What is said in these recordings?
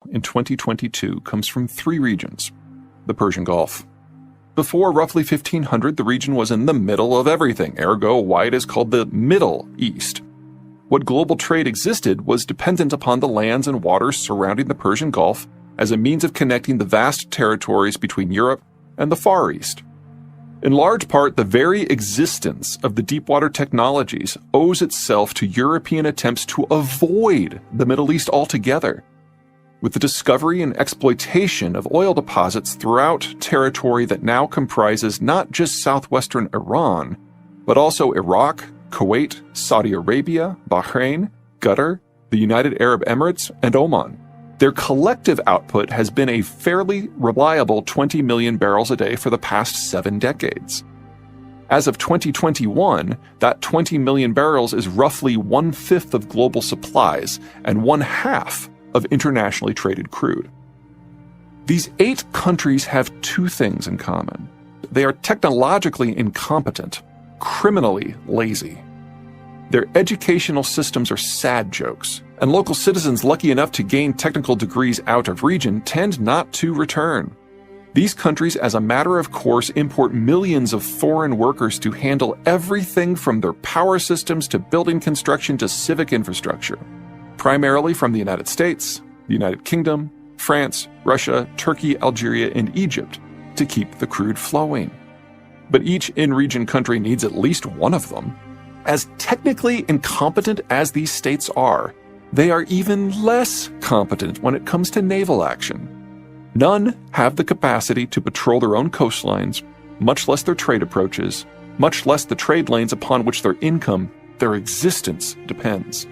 in 2022 comes from three regions. The Persian Gulf. Before roughly 1500, the region was in the middle of everything, ergo why it is called the Middle East. What global trade existed was dependent upon the lands and waters surrounding the Persian Gulf as a means of connecting the vast territories between Europe and the Far East. In large part, the very existence of the deepwater technologies owes itself to European attempts to avoid the Middle East altogether. With the discovery and exploitation of oil deposits throughout territory that now comprises not just southwestern Iran, but also Iraq, Kuwait, Saudi Arabia, Bahrain, Qatar, the United Arab Emirates, and Oman. Their collective output has been a fairly reliable 20 million barrels a day for the past 7 decades. As of 2021, that 20 million barrels is roughly 1/5 of global supplies and 1/2 of internationally traded crude. These 8 countries have 2 things in common. They are technologically incompetent, criminally lazy. Their educational systems are sad jokes, and local citizens lucky enough to gain technical degrees out of region tend not to return. These countries, as a matter of course, import millions of foreign workers to handle everything from their power systems to building construction to civic infrastructure, primarily from the United States, the United Kingdom, France, Russia, Turkey, Algeria, and Egypt, to keep the crude flowing. But each in-region country needs at least one of them. As technically incompetent as these states are, they are even less competent when it comes to naval action. None have the capacity to patrol their own coastlines, much less their trade approaches, much less the trade lanes upon which their income, their existence, depends.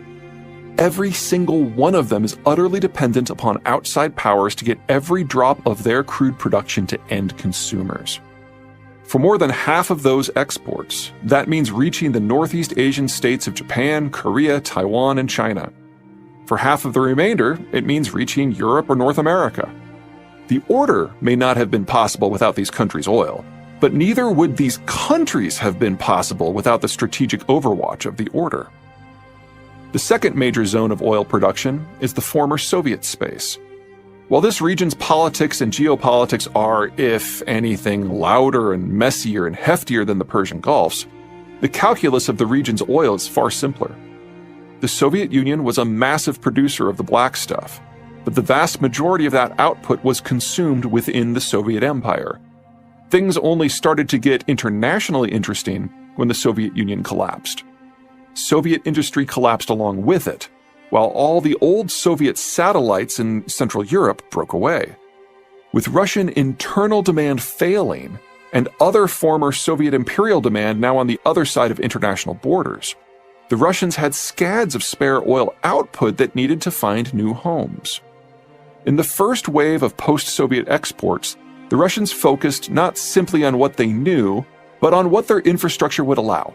Every single one of them is utterly dependent upon outside powers to get every drop of their crude production to end consumers. For more than half of those exports, that means reaching the Northeast Asian states of Japan, Korea, Taiwan, and China. For half of the remainder, it means reaching Europe or North America. The order may not have been possible without these countries' oil, but neither would these countries have been possible without the strategic overwatch of the order. The second major zone of oil production is the former Soviet space. While this region's politics and geopolitics are, if anything, louder and messier and heftier than the Persian Gulf's, the calculus of the region's oil is far simpler. The Soviet Union was a massive producer of the black stuff, but the vast majority of that output was consumed within the Soviet Empire. Things only started to get internationally interesting when the Soviet Union collapsed. Soviet industry collapsed along with it, while all the old Soviet satellites in Central Europe broke away. With Russian internal demand failing and other former Soviet imperial demand now on the other side of international borders, the Russians had scads of spare oil output that needed to find new homes. In the first wave of post-Soviet exports, the Russians focused not simply on what they knew, but on what their infrastructure would allow.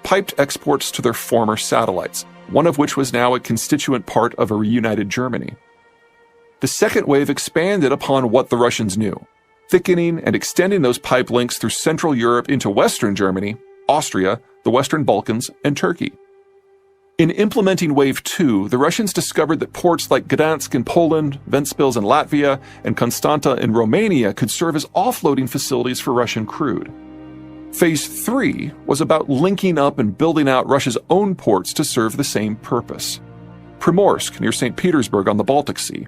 Piped exports to their former satellites, one of which was now a constituent part of a reunited Germany. The second wave expanded upon what the Russians knew, thickening and extending those pipe links through Central Europe into Western Germany, Austria, the Western Balkans, and Turkey. In implementing Wave 2, the Russians discovered that ports like Gdansk in Poland, Ventspils in Latvia, and Constanta in Romania could serve as offloading facilities for Russian crude. Phase 3 was about linking up and building out Russia's own ports to serve the same purpose. Primorsk near St. Petersburg on the Baltic Sea,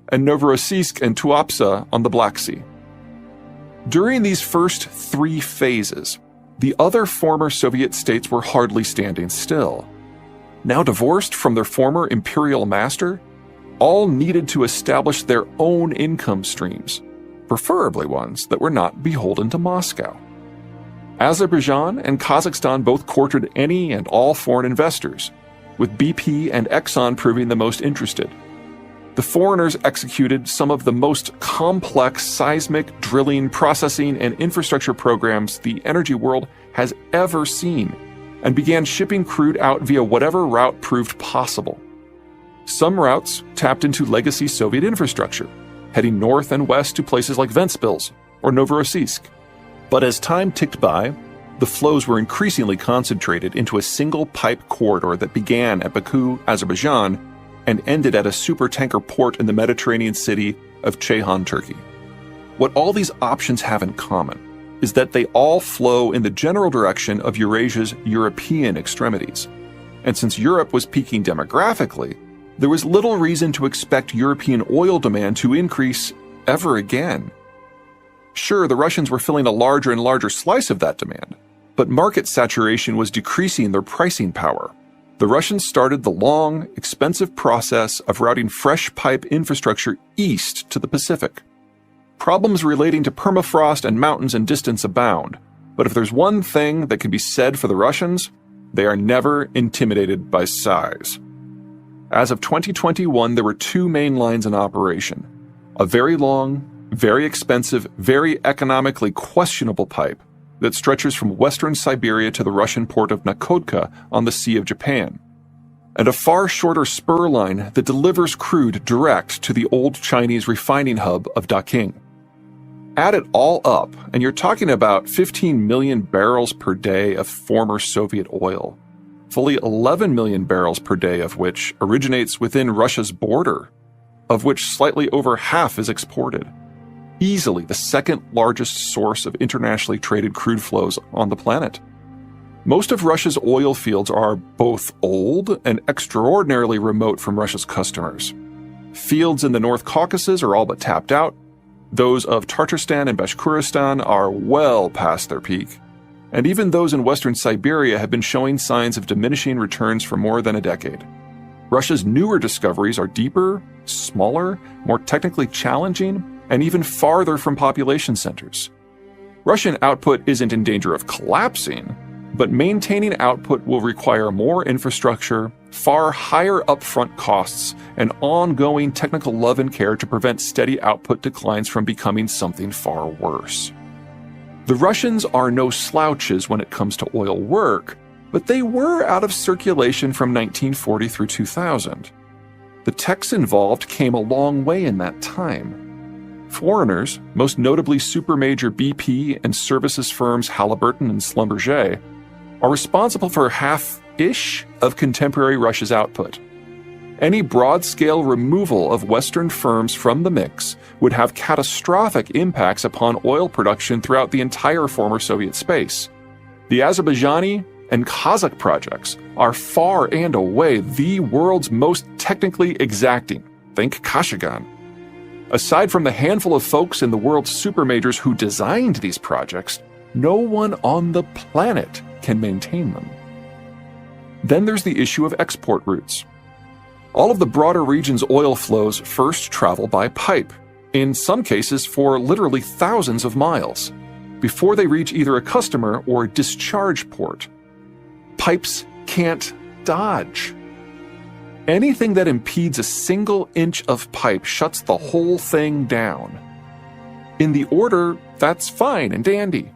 and Novorossiysk and Tuapse on the Black Sea. During these first 3 phases, the other former Soviet states were hardly standing still. Now divorced from their former imperial master, all needed to establish their own income streams, preferably ones that were not beholden to Moscow. Azerbaijan and Kazakhstan both courted any and all foreign investors, with BP and Exxon proving the most interested. The foreigners executed some of the most complex seismic, drilling, processing, and infrastructure programs the energy world has ever seen, and began shipping crude out via whatever route proved possible. Some routes tapped into legacy Soviet infrastructure, heading north and west to places like Ventspils or Novorossiysk. But as time ticked by, the flows were increasingly concentrated into a single pipe corridor that began at Baku, Azerbaijan, and ended at a supertanker port in the Mediterranean city of Zeihan, Turkey. What all these options have in common is that they all flow in the general direction of Eurasia's European extremities. And since Europe was peaking demographically, there was little reason to expect European oil demand to increase ever again. Sure, the Russians were filling a larger and larger slice of that demand, but market saturation was decreasing their pricing power. The Russians started the long, expensive process of routing fresh pipe infrastructure east to the Pacific. Problems relating to permafrost and mountains and distance abound, but if there's one thing that can be said for the Russians, they are never intimidated by size. As of 2021, there were two main lines in operation: a very long, very expensive, very economically questionable pipe that stretches from western Siberia to the Russian port of Nakodka on the Sea of Japan, and a far shorter spur line that delivers crude direct to the old Chinese refining hub of Daqing. Add it all up, and you're talking about 15 million barrels per day of former Soviet oil, fully 11 million barrels per day of which originates within Russia's border, of which slightly over half is exported. Easily the second largest source of internationally traded crude flows on the planet. Most of Russia's oil fields are both old and extraordinarily remote from Russia's customers. Fields in the North Caucasus are all but tapped out. Those of Tatarstan and Bashkortostan are well past their peak. And even those in western Siberia have been showing signs of diminishing returns for more than a decade. Russia's newer discoveries are deeper, smaller, more technically challenging, and even farther from population centers. Russian output isn't in danger of collapsing, but maintaining output will require more infrastructure, far higher upfront costs, and ongoing technical love and care to prevent steady output declines from becoming something far worse. The Russians are no slouches when it comes to oil work, but they were out of circulation from 1940 through 2000. The techs involved came a long way in that time. Foreigners, most notably supermajor BP and services firms Halliburton and Schlumberger, are responsible for half-ish of contemporary Russia's output. Any broad-scale removal of Western firms from the mix would have catastrophic impacts upon oil production throughout the entire former Soviet space. The Azerbaijani and Kazakh projects are far and away the world's most technically exacting. Think Kashagan. Aside from the handful of folks in the world's supermajors who designed these projects, no one on the planet can maintain them. Then there's the issue of export routes. All of the broader region's oil flows first travel by pipe, in some cases for literally thousands of miles, before they reach either a customer or a discharge port. Pipes can't dodge. Anything that impedes a single inch of pipe shuts the whole thing down. In the order, that's fine and dandy.